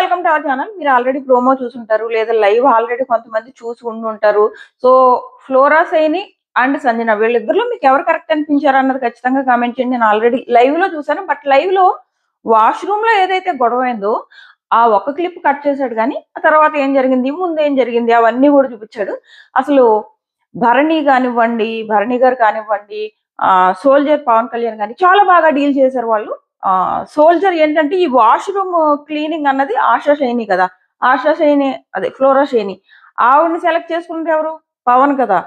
Welcome to our channel. మీరు already promo చూసుంటారు లేదా లైవ్ ఆల్రెడీ కొంతమంది చూసి ఉండుంటారు. సో, ఫ్లోరా సైని అండ్ సంజన వీళ్ళిద్దరిలో మీకు ఎవరు కరెక్ట్ అనిపించారు అన్నది ఖచ్చితంగా కామెంట్ చేయండి. నేను ఆల్రెడీ లైవ్‌లో చూసాను. బట్ లైవ్‌లో వాష్‌రూమ్‌లో ఏదైతే గొడవైందో ఆ ఒక్క క్లిప్ కట్ చేసాడు గానీ, ఆ తర్వాత ఏం జరిగింది, ముందేం జరిగింది అవన్నీ గూడా చూపిచ్చాడు. అసలు భరణి గారు కానివ్వండి, సోల్జర్ పవన్ కళ్యాణ్ గాని చాలా బాగా డీల్ చేశారు వాళ్ళు. సోల్జర్ ఏంటంటే ఈ వాష్‌రూమ్ క్లీనింగ్ అన్నది ఆశా షైని కదా! ఆశా షైని అదే ఫ్లోరా షైని. ఆవిడని సెలెక్ట్ చేసుకున్నది ఎవరు? పవన్ కదా!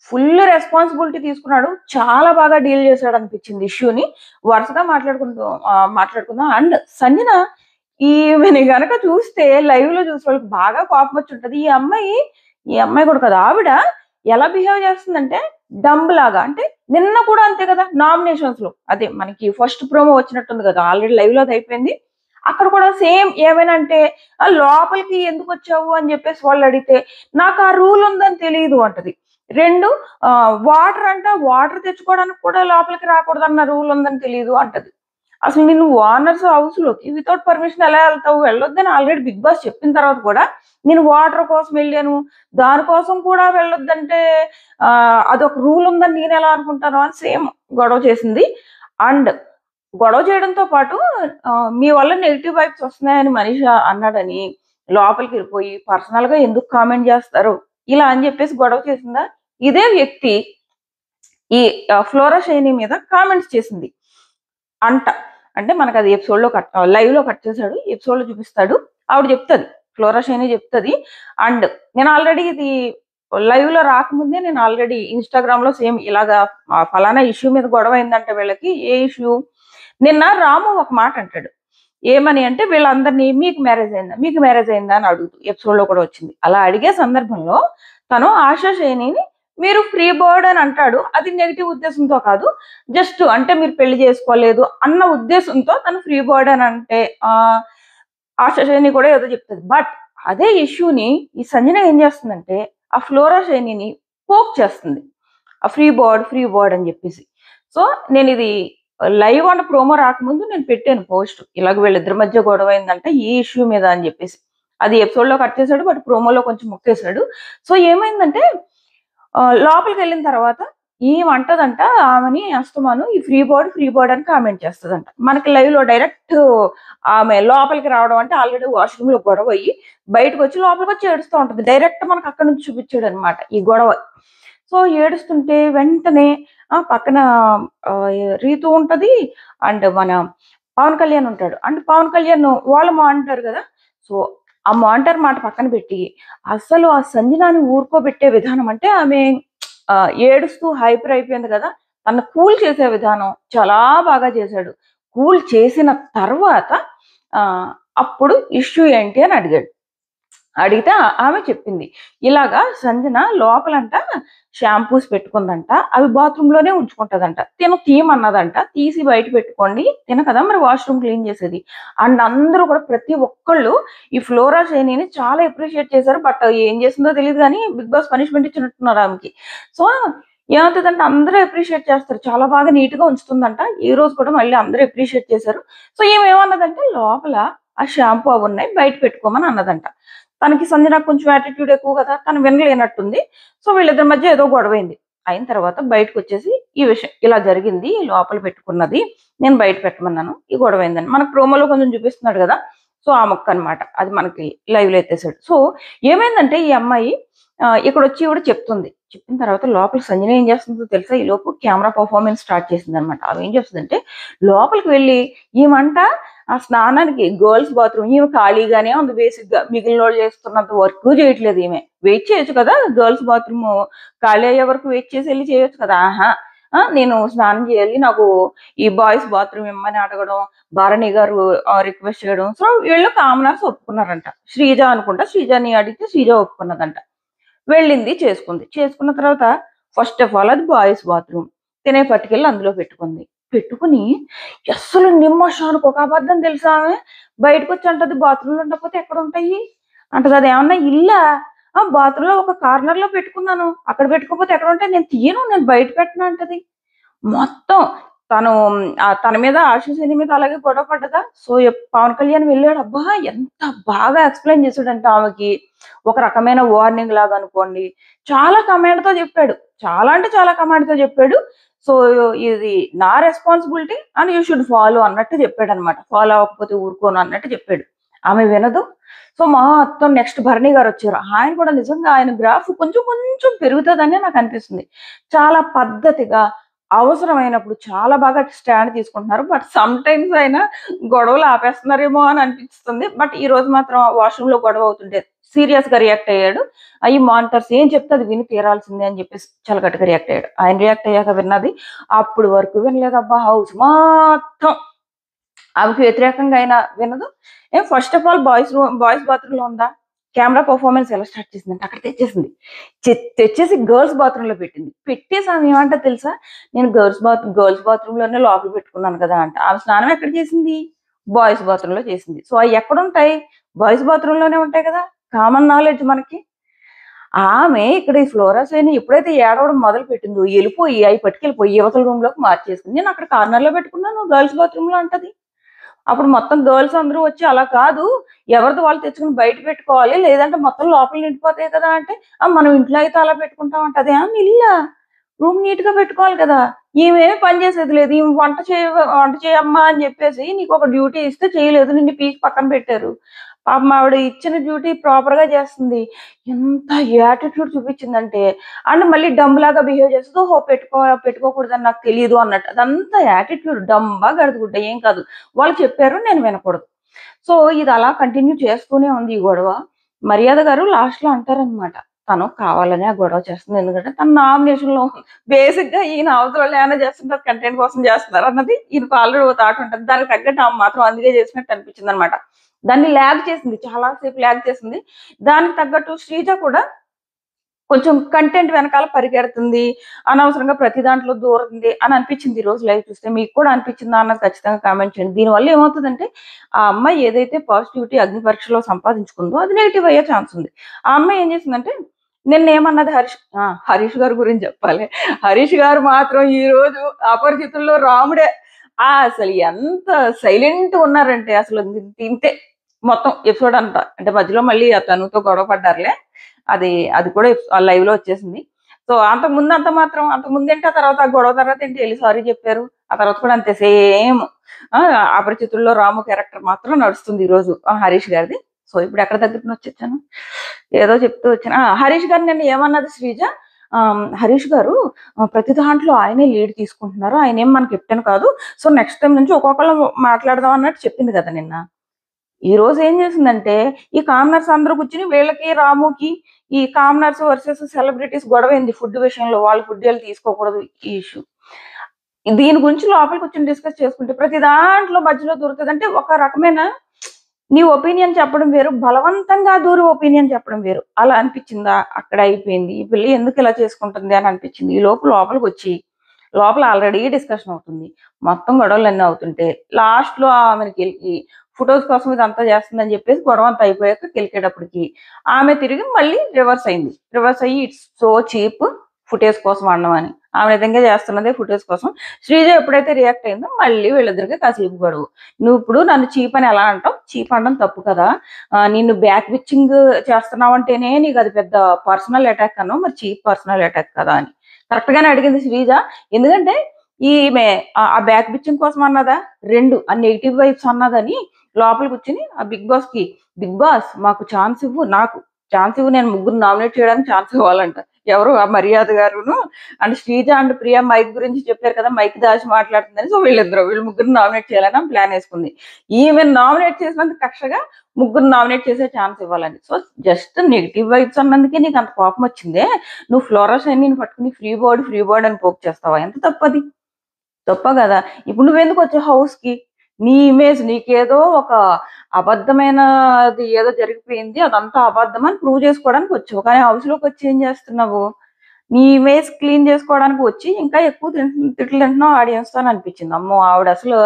ఫుల్ రెస్పాన్సిబిలిటీ తీసుకున్నాడు. చాలా బాగా డీల్ చేశాడనిపించింది ఇష్యూని. వరుసగా మాట్లాడుకుందాం. అండ్ సంజన ఈమెని గనక చూస్తే లైవ్‌లో చూసే వాళ్ళకి బాగా కోపమొచ్చుంటది. ఈ అమ్మాయి కూడా కాదు. ఆవిడ ఎలా బిహేవ్ చేస్తుందంటే డంబ్ లాగా. అంటే నిన్న కూడా అంతే కదా! నామినేషన్స్‌లో అదే మనకి ఫస్ట్ ప్రోమో వచ్చినట్టుంది కదా! ఆల్రెడీ లైవ్‌లో అదయిపోయింది. అక్కడ కూడా సేమ్ ఏమైనా అంటే లోపలికి ఎందుకొచ్చావు అని చెప్పేసి వాళ్ళడిగితే, నాకు ఆ రూల్ ఉందని తెలీదు అంటది. 2 వాటర్ తెచ్చుకోవడానికి కూడా లోపలికి రాకూడదన్న రూల్ ఉందని తెలీదు అంటది. అసలు నిన్ను ఓనర్స్ హౌస్‌లోకి వితౌట్ పర్మిషన్ ఎలా ఎళ్తావు? వెళ్ళొద్దని ఆల్రెడీ బిగ్ బాస్ చెప్పిన తర్వాత కూడా, నేను వాటర్ కోసం ఎళ్ళాను. దానికోసం కూడా వెళ్ళొద్దంటే అదొక రూల్ ఉందని నేనెలా అనుకుంటాను అని సేమ్ గొడవ చేసింది. అండ్ గొడవ చేయడంతో పాటు మీ వల్ల నెగెటివ్ వైబ్స్ వస్తున్నాయని మనీష అన్నాడని లోపలికెళ్ళిపోయి పర్సనల్‌గా ఎందుకు కామెంట్ జేస్తారు? ఇలా అని జెప్పేసి గొడవ చేసిందా? ఇదే వ్యక్తి ఈ ఫ్లోరా షైనీ మీద కామెంట్స్ చేసింది. అంట. అంటే మనకది లైవ్‌లో కట్ చేసాడు. ఎపిసోడ్‌లో చూపిస్తాడు. ఆవిడ చెప్తది. ఫ్లోరా షైనీ చెప్తది. అండ్ నేను ఆల్రెడీ ఇది లైవ్‌లో రాకముందే నేను ఆల్రెడీ ఇన్‌స్టాగ్రామ్‌లో సేమ్ ఇలాగా ఫలానా ఇష్యూ మీద గొడవ అయిందంట వీళ్ళకి. ఏ ఇష్యూ? నిన్న రాము ఒక మాట అంటాడు. ఏమని అంటే వీళ్ళందరిని మీకు మ్యారేజ్ అయిందా? మీకు మ్యారేజ్ అయిందా? అని అడుగుతూ ఎపిసోడ్‌లో కూడా వచ్చింది. అలా అడిగే సందర్భంలో తను ఆశా షైనీని మీరు ఫ్రీ బర్డ్ అని అంటాడు. అది నెగెటివ్ ఉద్దేశంతో కాదు. జస్ట్ అంటే మీరు పెళ్లి చేసుకోలేదు అన్న ఉద్దేశంతో తను ఫ్రీ బర్డ్ అని అంటే ఆశా షైని కూడా ఏదో చెప్తది. బట్ అదే ఇష్యూని ఈ సంజన ఏం చేస్తుందంటే ఆ ఫ్లోరా షైనీని పోక్ చేస్తుంది. ఆ ఫ్రీ బర్డ్ అని చెప్పేసి. సో నేనిది లైవ్ అండ్ ప్రోమో రాకముందు నేను పెట్టాను పోస్ట్. ఇలాగ వీళ్ళిద్దరి మధ్య గొడవ అయిందంట ఈ ఇష్యూ మీద అని చెప్పేసి. అది ఎపిసోడ్‌లో కట్ చేసాడు. బట్ ప్రోమోలో కొంచెం ముక్కేసాడు. సో ఏమైందంటే లోపలికెళ్ళిన తర్వాత ఈమంటదంట ఆమెని అస్తమాను ఈ ఫ్రీ బర్డ్ అని కామెంట్ చేస్తదంట. మనకి లైవ్‌లో డైరెక్ట్ ఆమె లోపలికి రావడం అంటే ఆల్రెడీ వాష్‌రూమ్‌లో గొడవయ్యి బయటకొచ్చి లోపలికొచ్చి ఏడుస్తా ఉంటది. డైరెక్ట్ మనకు అక్కడి నుంచి చూపిచ్చాడనమాట ఈ గొడవ. సో ఏడుస్తుంటే వెంటనే పక్కన రీతు ఉంటది. అండ్ మన పవన్ కళ్యాణ్ ఉంటాడు. అండ్ పవన్ కళ్యాణ్ వాళ్ళ మానిటర్ గదా! సో ఆ మానిటర్ మాట పక్కన పెట్టి అసలు ఆ సంజనాని ఊరుకోబెట్టే విధానం అంటే ఆమె ఏడుస్తూ హైపర్ అయిపోయింది కదా! తనని కూల్ చేసే విధానం చాలా బాగా చేశాడు. కూల్ చేసిన తర్వాత అప్పుడు ఇష్యూ ఏంటి అని అడిగాడు. అడిగితే ఆమె చెప్పింది. ఇలాగా సంజన లోపలంట షాంపూస్ పెట్టుకుందంట. అవి బాత్రూమ్‌లోనే ఉంచుకుంటదంట. తిను తీయమన్నదంట. తీసి బయట పెట్టుకోండి. తిను కదా మరి వాష్‌రూమ్ క్లీన్ చేసేది. అండ్ అందరూ కూడా ప్రతి ఒక్కళ్ళు ఈ ఫ్లోరా షైనీని చాలా అప్రిషియేట్ చేశారు. బట్ ఏం చేసిందో తెలీదు గానీ బిగ్ బాస్ పనిష్మెంట్ ఇచ్చినట్టున్నారు ఆమెకి. సో ఏమవుతదంటే అందరూ అప్రిషియేట్ చేస్తారు. చాలా బాగా నీట్‌గా ఉంచుతుందంట. ఈరోజు కూడా మళ్ళీ అందరూ అప్రిషియేట్ చేశారు. సో ఈమె ఏమన్నదంటే లోపల ఆ షాంపూ అవున్నాయి బయట పెట్టుకోమని అన్నదంట. తనకి సంజనకి కొంచెం యాటిట్యూడ్ ఎక్కువ కదా! తను వినలేనట్టుంది. సో వీళ్ళిద్దరి మధ్య ఏదో గొడవైంది. అయిన తర్వాత బయటకొచ్చేసి ఈ విషయం ఇలా జరిగింది. లోపల పెట్టుకున్నది. నేను బయట పెట్టమన్నాను. ఈ గొడవైందని. మనకు ప్రోమోలో కొంచెం చూపిస్తున్నాడు గదా! సో ఆ ముక్కనమాట. అది మనకి లైవ్‌లో ఎత్తేసాడు. సో ఏమైందంటే ఈ అమ్మాయి ఇక్కడొచ్చి ఈవిడ చెప్తుంది. చెప్పిన తర్వాత లోపల సంజన ఏం చేస్తుందో తెలుసా? ఈలోపు కెమెరా పెర్ఫార్మన్స్ స్టార్ట్ చేసిందనమాట. ఆమె ఏం చేస్తదంటే లోపలికి వెళ్లి ఈమంట ఆ స్నానానికి గర్ల్స్ బాత్రూమ్ ఈమె ఖాళీగానే ఉంది బేసిక్‌గా. మిగిలినోళ్ళు చేస్తున్నంత వర్కు చేయట్లేదు ఈమె. వెయిట్ చేయొచ్చు కదా! గర్ల్స్ బాత్రూమ్ ఖాళీ అయ్యే వరకు వెయిట్ చేసి ఎళ్లి చేయొచ్చు కదా! ఆహా! నేను స్నానం చేయాలి. నాకు ఈ బాయ్స్ బాత్రూమ్ ఇమ్మని అడగడం, భరణి గారు రిక్వెస్ట్ చేయడం. సో వీళ్ళు కామనర్స్ ఒప్పుకున్నారంట. శ్రీజ అనుకుంటా. శ్రీజని అడిగితే శ్రీజ ఒప్పుకున్నదంట. వెళ్ళింది చేసుకుంది. చేసుకున్న తర్వాత ఫస్ట్ ఆఫ్ ఆల్ అది బాయ్స్ బాత్రూమ్. తినే పట్టుకెళ్ళి అందులో పెట్టుకుంది. పెట్టుకొని అస్సలు నిమిషానికి ఒక అబద్ధం తెలుసా ఆమె? బయటకొచ్చి అంటది బాత్రూమ్‌లో ఉండకపోతే ఎక్కడుంటాయి? అంటది అదేమన్నా ఇల్లా? బాత్రూమ్‌లో ఒక కార్నర్‌లో పెట్టుకున్నాను. అక్కడ పెట్టుకోకపోతే ఎక్కడుంటాయి? నేను తీయను. నేను బయట పెట్టను అంటది. మొత్తం తను తన మీద ఆశీష్ మీద అలాగే గొడవ పడ్డదా. సో పవన్ కళ్యాణ్ వెళ్ళాడు. అబ్బా! ఎంత బాగా ఎక్స్‌ప్లెయిన్ చేసాడంటే ఆమెకి. ఒక రకమైన వార్నింగ్ లాగా అనుకోండి. చాలా కమాండ్‌తో చెప్పాడు. చాలా అంటే చాలా కమాండ్‌తో చెప్పాడు. సో ఇది నా responsibility and you should follow అన్నట్టు చెప్పాడన్నమాట. ఫాలో అవ్వకపోతే ఊరుకోను అన్నట్టు చెప్పాడు. ఆమె వినదు. సో మొత్తం నెక్స్ట్ భరణి గారొచ్చారు. ఆయన కూడా నిజంగా ఆయన గ్రాఫ్ కొంచెం కొంచెం పెరుగుతదనే నాకనిపిస్తుంది. చాలా పద్ధతిగా అవసరమైనప్పుడు చాలా బాగా స్టాండ్ తీసుకుంటున్నారు. బట్ సమ్ టైమ్స్ ఆయన గొడవలు ఆపేస్తున్నారేమో అని అనిపిస్తుంది. బట్ ఈరోజు మాత్రం వాష్‌రూమ్‌లో గొడవ అవుతుంటే సీరియస్‌గా రియాక్ట్ అయ్యాడు. ఈ మానిటర్స్ ఏం చెప్తే అది విని తీరాల్సిందే అని చెప్పేసి చాలా గట్టిగా రియాక్ట్ అయ్యాడు. ఆయన రియాక్ట్ అయ్యాక విన్నది. అప్పుడు వరకు వినలేదబ్బా! హౌస్ మొత్తం ఆమెకి వ్యతిరేకంగా అయినా వినదు. ఫస్ట్ ఆఫ్ ఆల్ బాయ్స్ బాత్రూమ్‌లో ఉందా? కెమెరా పెర్ఫార్మన్స్ ఎలా స్టార్ట్ చేసిందంటే అక్కడ తెచ్చేసింది. తెచ్చేసి గర్ల్స్ బాత్రూమ్‌లో పెట్టింది. పెట్టేసి ఆమె ఏమంటది తెలుసా? నేను గర్ల్స్ బాత్రూమ్‌లోనే లోపల పెట్టుకున్నాను కదా! అంట. ఆమె స్నానం ఎక్కడ చేసింది? బాయ్స్ బాత్రూమ్‌లో చేసింది. సో అయి ఎక్కడుంటాయి? బాయ్స్ బాత్రూమ్‌లోనే ఉంటాయి కదా! కామన్ నాలెడ్జ్ మనకి. ఆమె ఇక్కడ ఈ ఫ్లోరా శ్రేణి ఎప్పుడైతే ఏడవడం మొదలుపెట్టిందో ఎళ్ళిపోయి అయి పట్టుకెళ్ళిపోయి యువతల రూమ్‌లోకి మార్చేసింది. నేను అక్కడ కార్నర్‌లో పెట్టుకున్నాను గర్ల్స్ బాత్రూమ్‌లో అంటది. అప్పుడు మొత్తం గర్ల్స్ అందరూ వచ్చి అలా కాదు. ఎవరిది వాళ్ళు తెచ్చుకొని బయట పెట్టుకోవాలి. లేదంటే మొత్తం లోపల నిండిపోతాయి కదా! అంటే, మనం ఇంట్లో అయితే అలా పెట్టుకుంటాం అంటది. నీ ఇల్లా? రూమ్ నీట్‌గా పెట్టుకోవాలి కదా! ఈమేమి పని చేసేది లేదు. ఈమె వంట చేయమ్మా అని చెప్పేసి నీకొక డ్యూటీ ఇస్తే చేయలేదు. నిన్ను పీకి పక్కన పెట్టారు. పాపం ఆవిడ ఇచ్చిన డ్యూటీ ప్రాపర్‌గా చేస్తుంది. ఎంత యాటిట్యూడ్ చూపించిందంటే అండ్ మళ్ళీ డంబ్‌లాగా బిహేవ్ చేస్తది. ఓహో! పెట్టుకోకూడదని నాకు తెలీదు అన్నట్టు. అదంతా యాటిట్యూడ్ డంబా గడదుగుడ్డ ఏం కాదు. వాళ్ళు చెప్పారు నేను వినకూడదు. సో ఇది అలా కంటిన్యూ చేస్తూనే ఉంది ఈ గొడవ. మర్యాద గారు లాస్ట్‌లో అంటారనమాట. తను కావాలనే ఆ గొడవ చేస్తుంది. ఎందుకంటే తన నామినేషన్‌లో బేసిక్‌గా ఈయన అవతలోళ్ళు ఏమైనా చేస్తుంటారు కంటెంట్ కోసం చేస్తున్నారు అన్నది ఈయనకు ఆల్రెడీ ఓ థాట్ ఉంటది. దానికి తగ్గట్టు ఆమె మాత్రం అందుకే చేసినట్టు అనిపించిందనమాట. దాన్ని లాగ్ చేసింది. చాలా సేపు లాగ్ చేసింది. దానికి తగ్గట్టు శ్రీజ కూడా కొంచెం కంటెంట్ వెనకాల పరిగెడుతుంది. అనవసరంగా ప్రతి దాంట్లో దూరుతుంది అని అనిపించింది ఈరోజు లైవ్ చూస్తే. మీకు కూడా అనిపించిందా అన్నది ఖచ్చితంగా కామెంట్ చేయండి. దీనివల్ల ఏమవుతదంటే, ఆ అమ్మాయి ఏదైతే పాజిటివిటీ అగ్ని పరీక్షలో సంపాదించుకుందో అది నెగెటివ్ అయ్యే ఛాన్స్ ఉంది. ఆ అమ్మాయి ఏం చేసిందంటే, నిన్నేమన్నది హరీష్ గారి గురించి చెప్పాలి. హరీష్ గారు మాత్రం ఈరోజు అపరిచితుల్లో రాముడే. అసలు ఎంత సైలెంట్‌గా ఉన్నారంటే అసలు తింటే మొత్తం ఎపిసోడ్ అంతా. అంటే మధ్యలో మళ్ళీ తనుతో గొడవ పడ్డారులే. అది అది కూడా లైవ్‌లో వచ్చేసింది. సో అంతకుముందేంటి, ఆ తర్వాత ఆ గొడవ తర్వాత ఏంటి ఎళ్లి సారీ చెప్పారు. ఆ తర్వాత కూడా అంతే సేమ్. ఆ! అపరిచితుల్లో రాము క్యారెక్టర్ మాత్రం నడుస్తుంది ఈరోజు హరీష్ గారిది. సో ఇప్పుడు ఎక్కడ దగ్గరకొచ్చేసాను? ఏదో చెప్తూ వచ్చాను. హరీష్ గారు నిన్న ఏమన్నది శ్రీజ, హరీష్ గారు ప్రతి దాంట్లో ఆయనే లీడ్ తీసుకుంటున్నారు. ఆయనేం మన కెప్టెన్ కాదు. సో నెక్స్ట్ టైమ్ నుంచి ఒక్కొక్కళ్ళం మాట్లాడదాం అన్నట్టు చెప్పింది కదా నిన్న. ఈరోజు ఏం చేసిందంటే, ఈ కామనర్స్ అందరూ కూర్చొని వీళ్ళకి, రాముకి ఈ కామనర్స్ వర్సెస్ సెలబ్రిటీస్ గొడవైంది ఫుడ్ విషయంలో. వాళ్ళు ఫుడ్ ఈళ్ళు తీసుకోకూడదు ఈ ఇష్యూ. దీని గురించి లోపల కూర్చొని డిస్కస్ చేసుకుంటే ప్రతి దాంట్లో మధ్యలో దూరుతది. అంటే ఒక రకమైన నీ ఒపీనియన్ చెప్పడం వేరు, బలవంతంగా దూరి ఒపీనియన్ చెప్పడం వేరు. అలా అనిపించిందా? అక్కడ అయిపోయింది. ఈ పిల్ల ఎందుకు ఇలా చేసుకుంటుంది అని అనిపించింది. ఈలోపు లోపలికొచ్చి లోపల ఆల్రెడీ డిస్కషన్ అవుతుంది. మొత్తం గొడవలన్నీ అవుతుంటే లాస్ట్‌లో ఆమెను గెలికి ఫోటోస్ కోసం ఇదంతా చేస్తుందని చెప్పేసి గొడవంతా అయిపోయాక గెలికేటప్పటికి ఆమె తిరిగి మళ్ళీ రివర్స్ అయింది. రివర్స్ అయ్యి ఇట్స్ సో చీప్ ఫుటేజ్ కోసం అనడం అని. ఆమె నిజంగా చేస్తున్నదే ఫుటేజ్ కోసం. శ్రీజ ఎప్పుడైతే రియాక్ట్ అయిందో మళ్ళీ వీళ్ళిద్దరికి కాసేపు గొడవ. నువ్విప్పుడు నన్ను చీప్ అని ఎలా అంటావు? చీప్ అనడం తప్పు కదా! నిన్ను బ్యాక్ బిచ్చింగ్ చేస్తున్నావంటేనే నీకది పెద్ద పర్సనల్ అటాక్ అన్నావు. మరి చీప్ పర్సనల్ అటాక్ కదా! అని. కరెక్ట్ గానే అడిగింది శ్రీజ. ఎందుకంటే ఈమె ఆ బ్యాక్ బిచ్చింగ్ కోసం అన్నదా? 2 ఆ నెగెటివ్ వైబ్స్ అన్నదని లోపల కూర్చొని ఆ బిగ్ బాస్ మాకు ఛాన్స్ ఇవ్వు. నాకు ఛాన్స్ ఇవ్వు. నేను ముగ్గురిని నామినేట్ చేయడానికి ఛాన్స్ ఇవ్వాలంట. ఎవరు ఆ మర్యాద గారును and Sreeja and Priya mic గురించి చెప్పారు కదా! మైక్ దాచి మాట్లాడుతుందని. సో వీళ్ళు ముగ్గురిని నామినేట్ చేయాలని ఆమె ప్లాన్ ఏసుకుంది. ఈమెను నామినేట్ చేసినందుకు కక్షగా ముగ్గురిని నామినేట్ చేసే ఛాన్స్ ఇవ్వాలని. సో జస్ట్ నెగెటివ్ వైబ్స్ అన్నందుకే నీకంత కోపం వచ్చిందే. నువ్వు ఫ్లోరా షైనీని పట్టుకొని ఫ్రీ బర్డ్ అని పోక్ చేస్తావా? ఎంత తప్పది? తప్ప గదా! ఇప్పుడు నువ్వెందుకొచ్చావు హౌస్‌కి? నీ ఇమేజ్ నీకేదో ఒక అబద్ధమైనది ఏదో జరిగిపోయింది. అదంతా అబద్ధం అని ప్రూవ్ చేసుకోవడానికి వచ్చావు. కానీ హౌస్‌లోకొచ్చి ఏం చేస్తున్నావు? నీ ఇమేజ్ క్లీన్ చేసుకోవడానికి వచ్చి ఇంకా ఎక్కువ తిట్లు తింటున్నావు ఆడియన్స్‌తో అని అనిపించింది. అమ్మో! ఆవిడసలు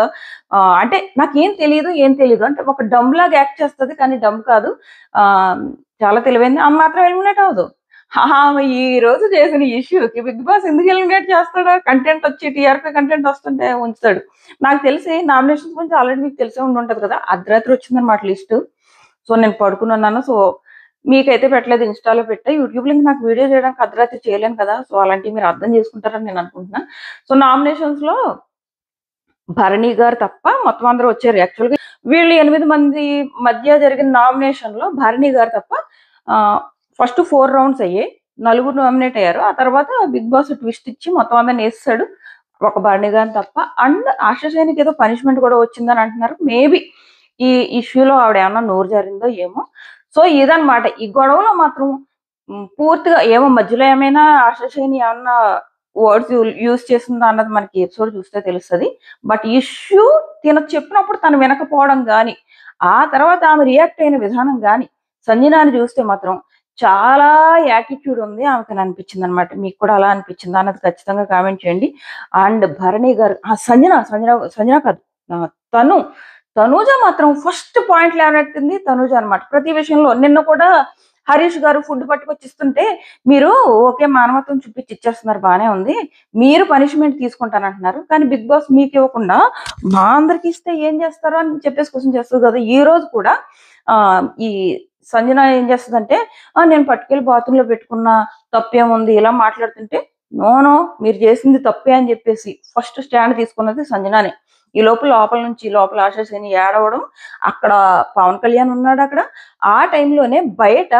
అంటే నాకేం తెలీదు, ఏం తెలీదు అంటే ఒక డంబ్ లాగా యాక్ట్ చేస్తది. కానీ డంబ్ కాదు. ఆహ్, చాలా తెలివైంది. ఆమె మాత్రం ఎలిమినేట్ అవ్వదు. ఆమె ఈ రోజు చేసిన ఇష్యూకి బిగ్ బాస్ ఎందుకు ఎలిమినేట్ చేస్తాడు? కంటెంట్ వచ్చి టీఆర్పీ కంటెంట్ వస్తుంటే ఉంచుతాడు. నాకు తెలిసి నామినేషన్స్ గురించి ఆల్రెడీ మీకు తెలిసే ఉంటది కదా! అర్ధరాత్రి వచ్చిందన్నమాట లిస్టు. సో నేను పడుకునున్నాను. సో మీకైతే పెట్టలేదు, ఇన్‌స్టాలో పెట్టా. యూట్యూబ్‌లో ఇంక నాకు వీడియో చేయడానికి అర్ధరాత్రి చేయలేను కదా! సో అలాంటివి మీరు అర్థం చేసుకుంటారని నేను అనుకుంటున్నా. సో నామినేషన్స్‌లో భరణి గారు తప్ప మొత్తం అందరూ వచ్చారు. యాక్చువల్‌గా వీళ్ళు 8 మంది మధ్య జరిగిన నామినేషన్‌లో భరణి గారు తప్ప ఫస్ట్ 4 రౌండ్స్ అయ్యాయి. నలుగురు నామినేట్ అయ్యారు. ఆ తర్వాత బిగ్ బాస్ ట్విస్ట్ ఇచ్చి మొత్తం అందరిని యేసేసాడు. ఒక భరణి గారిని తప్ప. అండ్ ఆశా సేనికి ఏదో పనిష్మెంట్ కూడా వచ్చిందని అంటున్నారు. మేబీ ఈ ఇష్యూలో ఆవిడ ఏమన్నా నోరు జారిందో ఏమో. సో ఇదన్నమాట. ఈ గొడవలో మాత్రం పూర్తిగా ఏమో మధ్యలో ఏమైనా ఆశా సేని ఏమన్నా వర్డ్స్ యూజ్ చేసిందా అన్నది మనకి ఎపిసోడ్ చూస్తే తెలుస్తది. బట్ ఇష్యూ చెప్పినప్పుడు తను వినకపోవడం గాని, ఆ తర్వాత ఆమె రియాక్ట్ అయిన విధానం గాని, సంజనాని చూస్తే మాత్రం చాలా యాటిట్యూడ్ ఉంది ఆమెకని అనిపించిందనమాట. మీకు కూడా అలా అనిపించిందా అన్నది ఖచ్చితంగా కామెంట్ చేయండి. అండ్ భరణి గారు సంజన కాదు, తను తనూజ మాత్రం ఫస్ట్ పాయింట్ లేవనెత్తింది తనూజ అనమాట. ప్రతి విషయంలో నిన్న కూడా హరీష్ గారు ఫుడ్ పట్టుకొచ్చి ఇస్తుంటే మీరు ఓకే మానవత్వం చూపించి ఇచ్చేస్తున్నారు, బానే ఉంది, మీరు పనిష్మెంట్ తీసుకుంటానంటున్నారు, కానీ బిగ్ బాస్ మీకు ఇవ్వకుండా మా అందరికి ఇస్తే ఏం చేస్తారు అని చెప్పేసి క్వశ్చన్ చేస్తుంది కదా. ఈ రోజు కూడా ఈ సంజన ఏం చేస్తుందంటే నేను పట్టుకెళ్ళి బాత్రూమ్ లో పెట్టుకున్న తప్పేముంది ఇలా మాట్లాడుతుంటే, నో మీరు చేసింది తప్పే అని చెప్పేసి ఫస్ట్ స్టాండ్ తీసుకున్నది సంజనానే. ఈ లోపల నుంచి ఆశా సేని ఏడవడం, అక్కడ పవన్ కళ్యాణ్ ఉన్నాడు అక్కడ. ఆ టైంలోనే బయట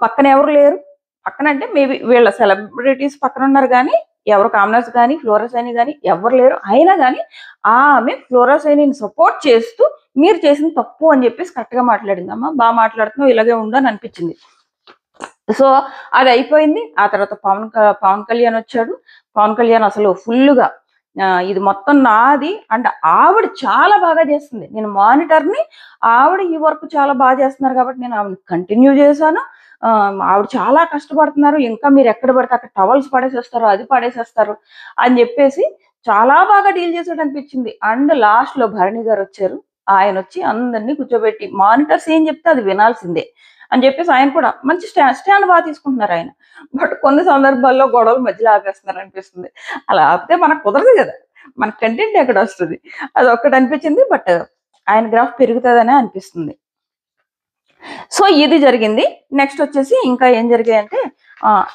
పక్కన ఎవరు లేరు. పక్కన అంటే మేబీ వీళ్ళ సెలబ్రిటీస్ పక్కన ఉన్నారు కానీ ఎవరు కామనర్స్ కానీ ఫ్లోరా సైని కానీ ఎవరు లేరు. అయినా కానీ ఆమె ఫ్లోరా సైనిని సపోర్ట్ చేస్తూ మీరు చేసింది తప్పు అని చెప్పేసి కరెక్ట్ గా మాట్లాడింది. అమ్మ బాగా మాట్లాడుతున్నావు, ఇలాగే ఉండు అని అనిపించింది. సో అది అయిపోయింది. ఆ తర్వాత పవన్ కళ్యాణ్ వచ్చాడు. పవన్ కళ్యాణ్ అసలు ఫుల్గా ఇది మొత్తం నాది అండ్ ఆవిడ చాలా బాగా చేస్తుంది, నేను మానిటర్ని, ఆవిడ ఈ వర్క్ చాలా బాగా చేస్తున్నారు కాబట్టి నేను ఆవిడ కంటిన్యూ చేశాను. ఆవిడ చాలా కష్టపడుతున్నారు, ఇంకా మీరు ఎక్కడ పడితే అక్కడ టవల్స్ పడేసేస్తారు, అది పడేసేస్తారు అని చెప్పేసి చాలా బాగా డీల్ చేసాడు అనిపించింది. అండ్ లాస్ట్ లో భరణి గారు వచ్చారు. ఆయన వచ్చి అందరినీ కూర్చోబెట్టి మానిటర్స్ ఏం చెప్తే అది వినాల్సిందే అని చెప్పేసి ఆయన కూడా మంచి స్టాండ్ బాగా తీసుకుంటున్నారు ఆయన. బట్ కొన్ని సందర్భాల్లో గొడవలు మధ్యలో ఆపేస్తున్నారు అనిపిస్తుంది. అలా ఆపితే మనకు కుదరదు కదా, మన కంటెంట్ ఎక్కడ వస్తుంది, అది ఒక్కటి అనిపించింది. బట్ ఆయన గ్రాఫ్ పెరుగుతుందనే అనిపిస్తుంది. సో ఇది జరిగింది. నెక్స్ట్ వచ్చేసి ఇంకా ఏం జరిగాయంటే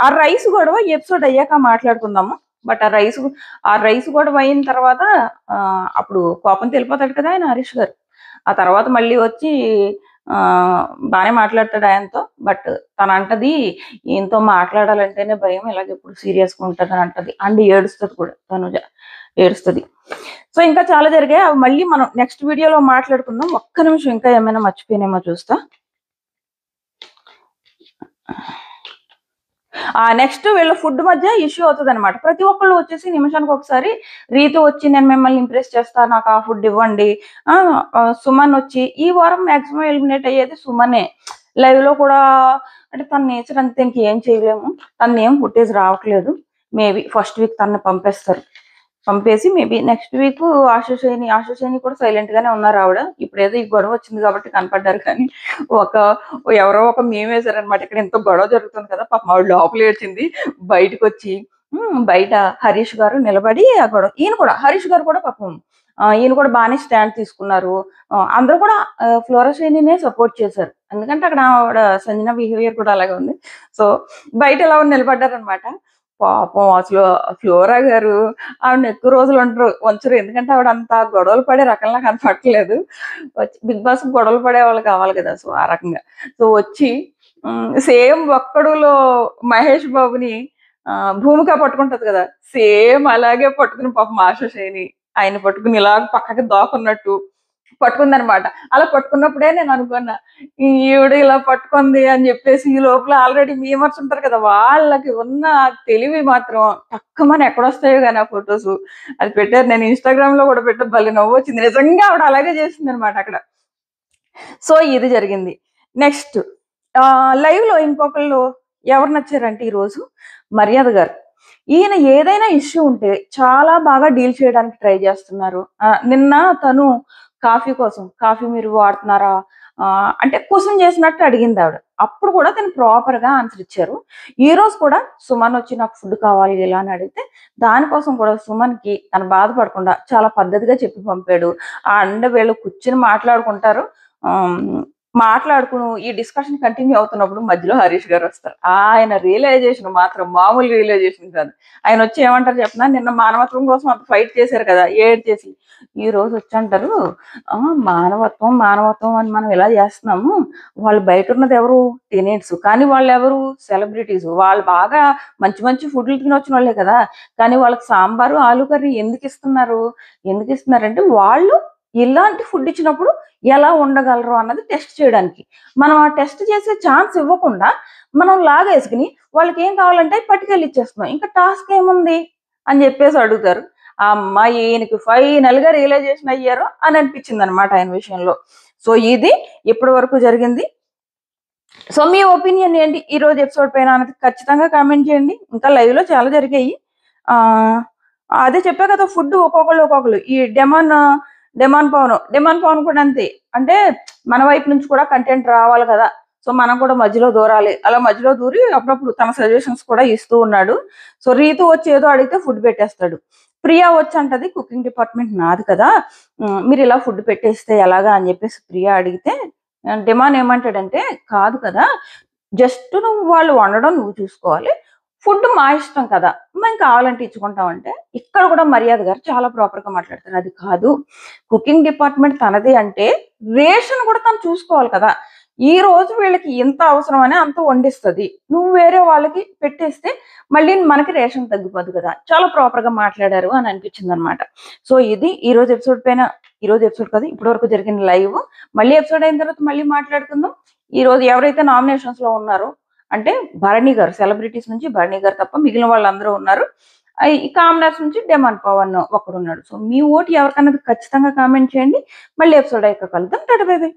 ఆ రైస్ గొడవ ఎపిసోడ్ అయ్యాక మాట్లాడుకుందాము. బట్ ఆ రైస్ గొడవ అయిన తర్వాత అప్పుడు కోపం తెలిపోతాడు కదా ఆయన హరీష్ గారు. ఆ తర్వాత మళ్ళీ వచ్చి బాగానే మాట్లాడతాడు ఆయనతో. బట్ తన అంటది ఈయనతో మాట్లాడాలంటేనే భయం, ఇలాగ ఎప్పుడు సీరియస్గా ఉంటుందని అంటది. అండ్ ఏడుస్తుంది కూడా, తనుజ ఏడుస్తుంది. సో ఇంకా చాలా జరిగాయి, అవి మళ్ళీ మనం నెక్స్ట్ వీడియోలో మాట్లాడుకుందాం. ఒక్క నిమిషం, ఇంకా ఏమైనా మర్చిపోయినేమో చూస్తా. నెక్స్ట్ వీళ్ళ ఫుడ్ మధ్య ఇష్యూ అవుతుంది అనమాట. ప్రతి ఒక్కళ్ళు వచ్చేసి నిమిషానికి ఒకసారి రీతు వచ్చి నేను మిమ్మల్ని ఇంప్రెస్ చేస్తాను, నాకు ఆ ఫుడ్ ఇవ్వండి. సుమన్ వచ్చి ఈ వారం మాక్సిమం ఎలిమినేట్ అయ్యేది సుమనే. లైవ్ లో కూడా అంటే తన నేచర్ అంతే, ఇంకేం చేయలేము. తన ఏం ఫుటేజ్ రావట్లేదు. మేబీ ఫస్ట్ వీక్ తనని పంపేసి మేబీ నెక్స్ట్ వీక్ ఆశా సేని కూడా సైలెంట్ గానే ఉన్నారు ఆవిడ. ఇప్పుడు ఏదో ఈ గొడవ వచ్చింది కాబట్టి కనపడ్డారు, కానీ ఎవరో ఒక మేమ్ వేశారనమాట. ఇక్కడ ఎంతో గొడవ జరుగుతుంది కదా, పాపం ఆవిడ లోపల ఏడ్చింది. బయటకు వచ్చి బయట హరీష్ గారు నిలబడి ఆ గొడవ, హరీష్ గారు కూడా పాపం ఈయన కూడా బాగానే స్టాండ్ తీసుకున్నారు. అందరూ కూడా ఫ్లోరా సేనినే సపోర్ట్ చేశారు, ఎందుకంటే అక్కడ ఆవిడ సంజన బిహేవియర్ కూడా అలాగే ఉంది. సో బయట ఎలా నిలబడ్డారనమాట. పాపం అసలు ఫ్లోరా గారు ఆవిడని ఎక్కువ రోజులు ఉంచరు, ఎందుకంటే ఆవిడ అంత గొడవలు పడే రకంలా కనపడట్లేదు. బిగ్ బాస్ గొడవలు పడే వాళ్ళు కావాలి కదా, సో ఆ రకంగా. సో వచ్చి సేమ్ ఒక్కడులో మహేష్ బాబుని భూమిక పట్టుకుంటది కదా, సేమ్ అలాగే పట్టుకుని పాపం ఆశా సేని ఆయన పట్టుకుని ఇలా పక్కకి దాకున్నట్టు పట్టుకుందనమాట. అలా పట్టుకున్నప్పుడే నేను అనుకున్నా ఈవిడ ఇలా పట్టుకుంది అని చెప్పేసి. ఈ లోపల ఆల్రెడీ మీమర్స్ ఉంటారు కదా, వాళ్ళకి ఉన్న తెలివి మాత్రం తక్కువని ఎక్కడొస్తాయో కానీ ఆ ఫొటోస్ అది పెట్టారు. నేను ఇన్స్టాగ్రామ్ లో కూడా పెట్టా, భలే నవ్వు వచ్చింది. నిజంగా ఆవిడ అలాగే చేసింది అనమాట అక్కడ. సో ఇది జరిగింది. నెక్స్ట్ లైవ్ లో ఇంకొకళ్ళు ఎవరు నచ్చారంటే ఈరోజు మర్యాద గారు. ఈయన ఏదైనా ఇష్యూ ఉంటే చాలా బాగా డీల్ చేయడానికి ట్రై చేస్తున్నారు. నిన్న తను కాఫీ కోసం, కాఫీ మీరు వాడుతున్నారా, అంటే క్వశ్చన్ చేసినట్టు అడిగింది ఆవిడ. అప్పుడు కూడా తను ప్రాపర్‌గా ఆన్సర్ ఇచ్చారు. ఈరోజు కూడా సుమన్ వచ్చి నాకు ఫుడ్ కావాలి ఇలా అని అడిగితే, దానికోసం కూడా సుమన్‌కి తను బాధపడకుండా చాలా పద్ధతిగా చెప్పి పంపాడు. అండ్ వీళ్ళు కూర్చొని మాట్లాడుకుంటారు. ఆహ్, మాట్లాడుకును ఈ డిస్కషన్ కంటిన్యూ అవుతున్నప్పుడు మధ్యలో హరీష్ గారొస్తారు. ఆయన రియలైజేషన్ మాత్రం మామూలు రియలైజేషన్ కాదు. ఆయనొచ్చి ఏమంటారో చెప్పనా? నిన్న మానవత్వం కోసం అంత ఫైట్ చేశారు కదా! ఏడ్చేసి. ఈరోజు వచ్చంటారు, మానవత్వం, మానవత్వం అని మనం ఇలా చేస్తున్నాము. వాళ్ళు బయటున్నది ఎవరు? టెనెంట్స్. కానీ వాళ్ళెవరు? సెలబ్రిటీస్. వాళ్ళు బాగా మంచి మంచి ఫుడ్‌లు తినొచ్చినోళ్ళే కదా! కానీ వాళ్ళకి సాంబారు, ఆలు కర్రీ ఎందుకిస్తున్నారు? ఎందుకిస్తున్నారంటే వాళ్ళు ఇలాంటి ఫుడ్ ఇచ్చినప్పుడు ఎలా ఉండగలరు అన్నది టెస్ట్ చేయడానికి. మనం ఆ టెస్ట్ చేసే ఛాన్స్ ఇవ్వకుండా మనం లాగేసుకొని వాళ్ళకేం కావాలంటే అయి పట్టుకెళ్ళి ఇచ్చేస్తున్నాం. ఇంకా టాస్క్ ఏముంది అని చెప్పేసి అడుగుతారు. ఆ అమ్మాయి ఈయనకి ఫైనల్‌గా రియలైజేషన్ అయ్యారు అని అనిపించిందనమాట ఆయన విషయంలో. సో, ఇది ఇప్పటి వరకు జరిగింది. సో, మీ ఒపీనియన్ ఏంటి? ఈరోజు ఎపిసోడ్ పైన అన్నది ఖచ్చితంగా కామెంట్ చేయండి. ఇంకా లైవ్‌లో చాలా జరిగాయి. ఆహ్, అదే చెప్పా కదా! ఫుడ్ ఒక్కొక్కళ్ళు ఈ డెమాన్ పవన్ కూడా అంతే. అంటే మన వైపు నుంచి కూడా కంటెంట్ రావాలి కదా! సో, మనం కూడా మధ్యలో దూరాలి. అలా మధ్యలో దూరి అప్పుడప్పుడు తన సజెషన్స్ కూడా ఇస్తూ ఉన్నాడు. సో, రీతు వచ్చి ఏదో అడిగితే ఫుడ్ పెట్టేస్తాడు. ప్రియా వచ్చి అంటది కుకింగ్ డిపార్ట్‌మెంట్ నాది కదా! మీరిలా ఫుడ్ పెట్టేస్తే ఎలాగా అని చెప్పేసి ప్రియా అడిగితే డిమాన్ ఏమంటాడంటే, "కాదు కదా! జస్ట్ నువ్వు వాళ్ళు వండడం నువ్వు చూసుకోవాలి. ఫుడ్ మా ఇష్టం కదా! మేము కావాలంటే ఇచ్చుకుంటాం" అంటే, ఇక్కడ కూడా మర్యాద గారు చాలా ప్రాపర్‌గా మాట్లాడతారు. అది కాదు. కుకింగ్ డిపార్ట్‌మెంట్ తనది అంటే, రేషన్ కూడా తను చూసుకోవాలి కదా! ఈ రోజు వీళ్ళకి ఇంత అవసరమని అంత వండిస్తది. నువ్వు వేరే వాళ్ళకి పెట్టేస్తే మళ్ళీ మనకి రేషన్ తగ్గిపోద్ది కదా! చాలా ప్రాపర్‌గా మాట్లాడారు అని అనిపించిందనమాట. సో, ఇది ఈరోజు ఎపిసోడ్ పైన ఈరోజు ఎపిసోడ్ కాదు. ఇప్పటి వరకు జరిగిన లైవ్. మళ్ళీ ఎపిసోడ్ అయిన తర్వాత మళ్ళీ మాట్లాడుకుందాం. ఈరోజు ఎవరైతే నామినేషన్స్‌లో ఉన్నారో అంటే భరణి గారు, సెలబ్రిటీస్ నుంచి భరణి గారు తప్ప మిగిలిన వాళ్ళందరూ ఉన్నారు. ఈ కామనర్స్ నుంచి డెమాన్ పవన్ ఒకడున్నాడు. సో, మీ ఓటు ఎవరికన్నది ఖచ్చితంగా కామెంట్ చేయండి. మళ్ళీ ఎపిసోడ్ అయ్యాక కలుద్దాం. Tata bye by.